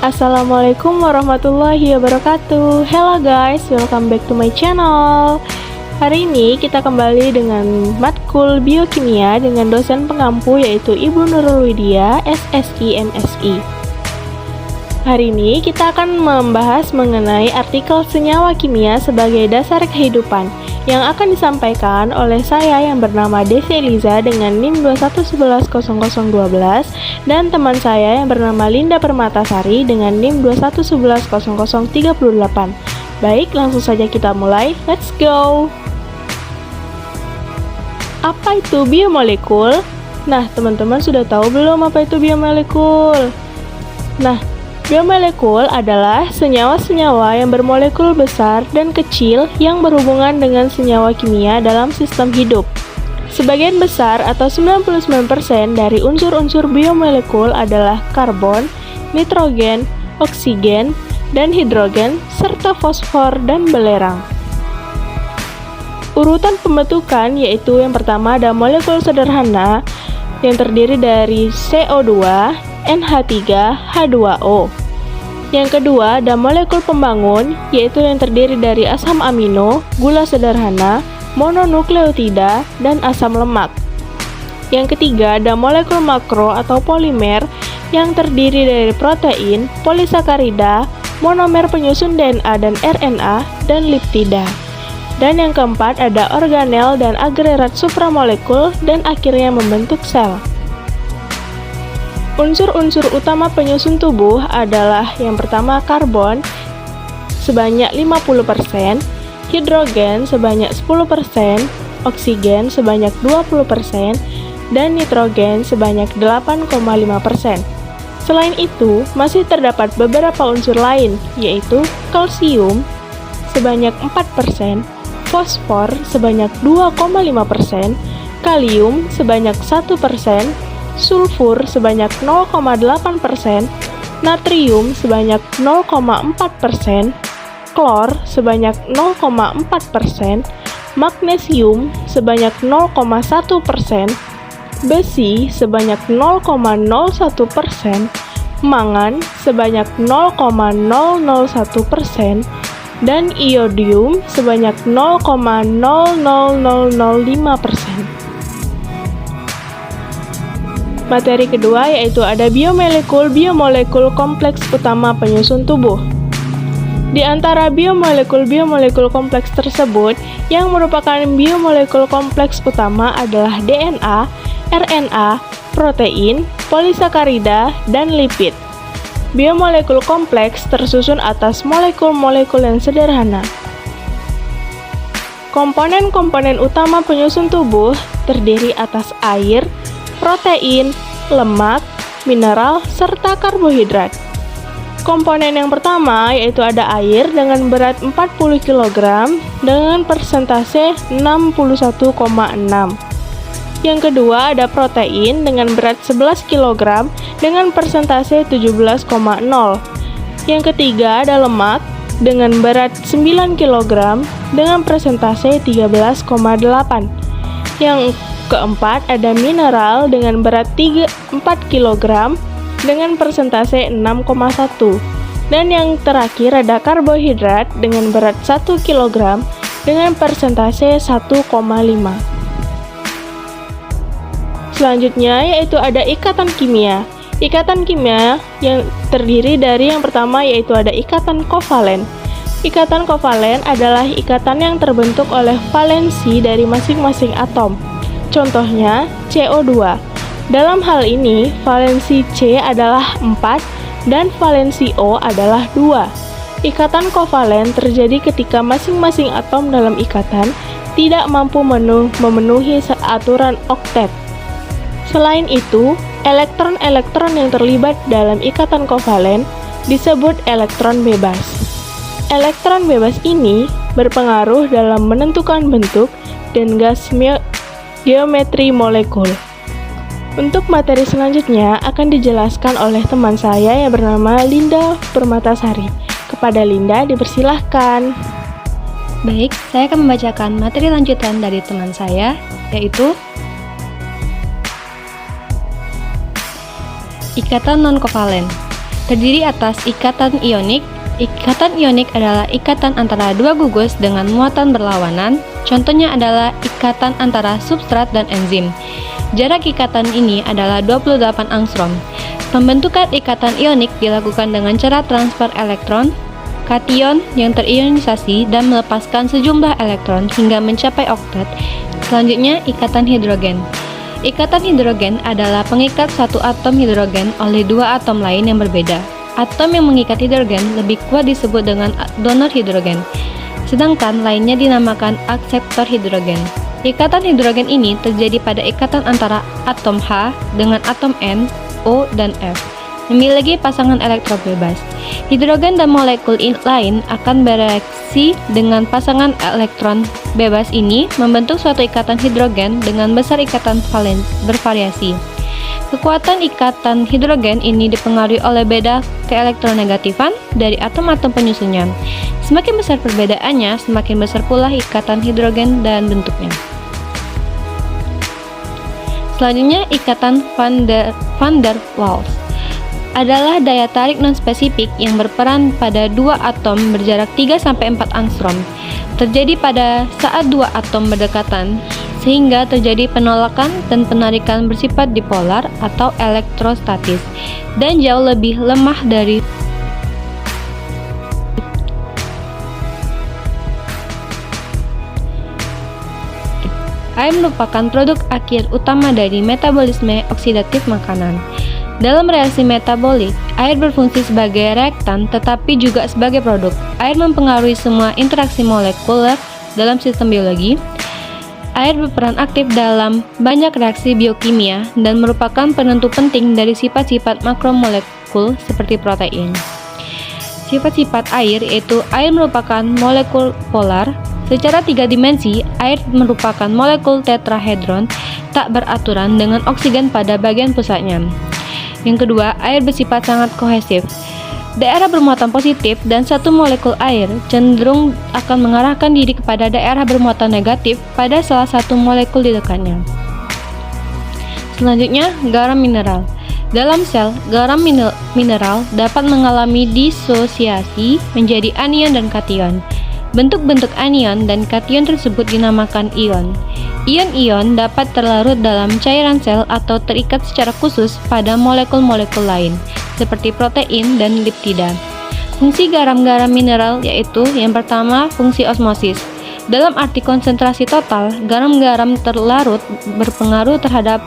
Assalamualaikum warahmatullahi wabarakatuh. Hello guys, welcome back to my channel. Hari ini kita kembali dengan matkul biokimia dengan dosen pengampu yaitu Ibu Nurul Widya, SSI MSI. Hari ini kita akan membahas mengenai artikel senyawa kimia sebagai dasar kehidupan yang akan disampaikan oleh saya yang bernama Desi Eliza dengan NIM 21110012 dan teman saya yang bernama Linda Permatasari dengan NIM 21110038. Baik, langsung saja kita mulai. Let's go! Apa itu biomolekul? Nah, teman-teman sudah tahu belum apa itu biomolekul? Nah, biomolekul adalah senyawa-senyawa yang bermolekul besar dan kecil yang berhubungan dengan senyawa kimia dalam sistem hidup. Sebagian besar atau 99% dari unsur-unsur biomolekul adalah karbon, nitrogen, oksigen, dan hidrogen, serta fosfor dan belerang. Urutan pembentukan yaitu yang pertama ada molekul sederhana yang terdiri dari CO2, NH3, H2O. Yang kedua, ada molekul pembangun, yaitu yang terdiri dari asam amino, gula sederhana, mononukleotida, dan asam lemak. Yang ketiga, ada molekul makro atau polimer, yang terdiri dari protein, polisakarida, monomer penyusun DNA dan RNA, dan liptida. Dan yang keempat, ada organel dan agregat supramolekul, dan akhirnya membentuk sel. Unsur-unsur utama penyusun tubuh adalah yang pertama karbon sebanyak 50%, hidrogen sebanyak 10%, oksigen sebanyak 20%, dan nitrogen sebanyak 8,5%. Selain itu, masih terdapat beberapa unsur lain, yaitu kalsium sebanyak 4%, fosfor sebanyak 2,5%, kalium sebanyak 1%, sulfur sebanyak 0,8%, natrium sebanyak 0,4%, klor sebanyak 0,4%, magnesium sebanyak 0,1%, besi sebanyak 0,01%, mangan sebanyak 0,001%, dan iodium sebanyak 0,00005%. Materi kedua yaitu ada biomolekul kompleks utama penyusun tubuh. Di antara biomolekul kompleks tersebut, yang merupakan biomolekul kompleks utama adalah DNA, RNA, protein, polisakarida, dan lipid. Biomolekul kompleks tersusun atas molekul-molekul yang sederhana. Komponen-komponen utama penyusun tubuh terdiri atas air, protein, lemak, mineral, serta karbohidrat. Komponen yang pertama yaitu ada air dengan berat 40 kg dengan persentase 61,6. Yang kedua ada protein dengan berat 11 kg dengan persentase 17,0. Yang ketiga ada lemak dengan berat 9 kg dengan persentase 13,8. Yang keempat ada mineral dengan berat 4 kg dengan persentase 6,1. Dan yang terakhir ada karbohidrat dengan berat 1 kg dengan persentase 1,5. Selanjutnya yaitu ada ikatan kimia. Ikatan kimia yang terdiri dari yang pertama yaitu ada ikatan kovalen. Ikatan kovalen adalah ikatan yang terbentuk oleh valensi dari masing-masing atom. Contohnya CO2. Dalam hal ini, valensi C adalah 4 dan valensi O adalah 2. Ikatan kovalen terjadi ketika masing-masing atom dalam ikatan tidak mampu memenuhi aturan oktet. Selain itu, elektron-elektron yang terlibat dalam ikatan kovalen disebut elektron bebas. Elektron bebas ini berpengaruh dalam menentukan bentuk dan gas geometri molekul. Untuk materi selanjutnya akan dijelaskan oleh teman saya yang bernama Linda Permatasari. Kepada Linda dipersilahkan. Baik, saya akan membacakan materi lanjutan dari teman saya, yaitu ikatan non-kovalen. terdiri atas ikatan ionik. Ikatan ionik adalah ikatan antara dua gugus dengan muatan berlawanan. Contohnya adalah ikatan antara substrat dan enzim. Jarak ikatan ini adalah 28 angstrom. Pembentukan ikatan ionik dilakukan dengan cara transfer elektron, kation yang terionisasi dan melepaskan sejumlah elektron hingga mencapai oktet. Selanjutnya, ikatan hidrogen. Ikatan hidrogen adalah pengikat satu atom hidrogen oleh dua atom lain yang berbeda. Atom yang mengikat hidrogen lebih kuat disebut dengan donor hidrogen, sedangkan lainnya dinamakan akseptor hidrogen. Ikatan hidrogen ini terjadi pada ikatan antara atom H dengan atom N, O, dan F, memiliki pasangan elektron bebas. Hidrogen dan molekul lain akan bereaksi dengan pasangan elektron bebas ini membentuk suatu ikatan hidrogen dengan besar ikatan valens bervariasi. Kekuatan ikatan hidrogen ini dipengaruhi oleh beda keelektronegatifan dari atom-atom penyusunnya. Semakin besar perbedaannya, semakin besar pula ikatan hidrogen dan bentuknya. Selanjutnya, ikatan van der Waals adalah daya tarik non-spesifik yang berperan pada dua atom berjarak 3-4 angstrom. Terjadi pada saat dua atom berdekatan, sehingga terjadi penolakan dan penarikan bersifat dipolar atau elektrostatis, dan jauh lebih lemah dari air merupakan produk akhir utama dari metabolisme oksidatif makanan. Dalam reaksi metabolik, air berfungsi sebagai reaktan tetapi juga sebagai produk. Air mempengaruhi semua interaksi molekuler dalam sistem biologi. Air berperan aktif dalam banyak reaksi biokimia dan merupakan penentu penting dari sifat-sifat makromolekul seperti protein. Sifat-sifat air yaitu air merupakan molekul polar. Secara 3 dimensi, air merupakan molekul tetrahedron tak beraturan dengan oksigen pada bagian pusatnya. Yang kedua, air bersifat sangat kohesif. Daerah bermuatan positif dan satu molekul air cenderung akan mengarahkan diri kepada daerah bermuatan negatif pada salah satu molekul di dekatnya. Selanjutnya, garam mineral. Dalam sel, garam mineral dapat mengalami disosiasi menjadi anion dan kation. Bentuk-bentuk anion dan kation tersebut dinamakan ion. Ion-ion dapat terlarut dalam cairan sel atau terikat secara khusus pada molekul-molekul lain, seperti protein dan leptida. Fungsi garam-garam mineral yaitu yang pertama, fungsi osmosis. Dalam arti konsentrasi total, garam-garam terlarut berpengaruh terhadap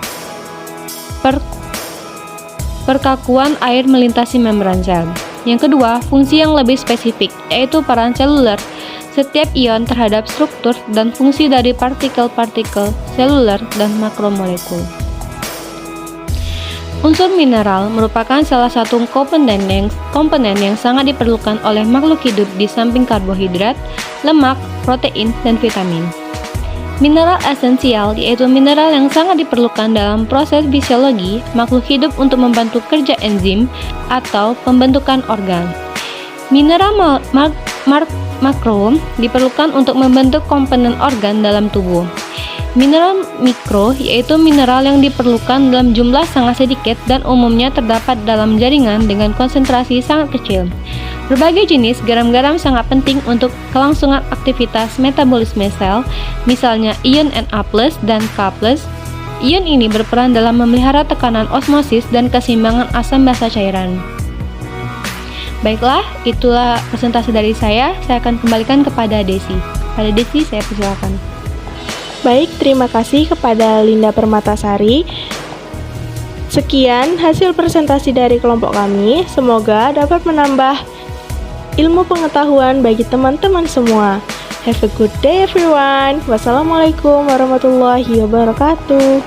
perkakuan air melintasi membran sel. Yang kedua, fungsi yang lebih spesifik, yaitu peran seluler. Setiap ion terhadap struktur dan fungsi dari partikel-partikel seluler dan makromolekul. Unsur mineral merupakan salah satu komponen yang sangat diperlukan oleh makhluk hidup di samping karbohidrat, lemak, protein, dan vitamin. Mineral esensial yaitu mineral yang sangat diperlukan dalam proses fisiologi makhluk hidup untuk membantu kerja enzim atau pembentukan organ. Mineral makro diperlukan untuk membentuk komponen organ dalam tubuh. Mineral mikro yaitu mineral yang diperlukan dalam jumlah sangat sedikit dan umumnya terdapat dalam jaringan dengan konsentrasi sangat kecil. Berbagai jenis garam-garam sangat penting untuk kelangsungan aktivitas metabolisme sel, misalnya ion Na+ dan K+. Ion ini berperan dalam memelihara tekanan osmosis dan keseimbangan asam basa cairan. Baiklah, itulah presentasi dari saya. Saya akan kembalikan kepada Desi. Pada Desi, saya persilakan. Baik, terima kasih kepada Linda Permatasari. Sekian hasil presentasi dari kelompok kami. Semoga dapat menambah ilmu pengetahuan bagi teman-teman semua. Have a good day everyone. Wassalamualaikum warahmatullahi wabarakatuh.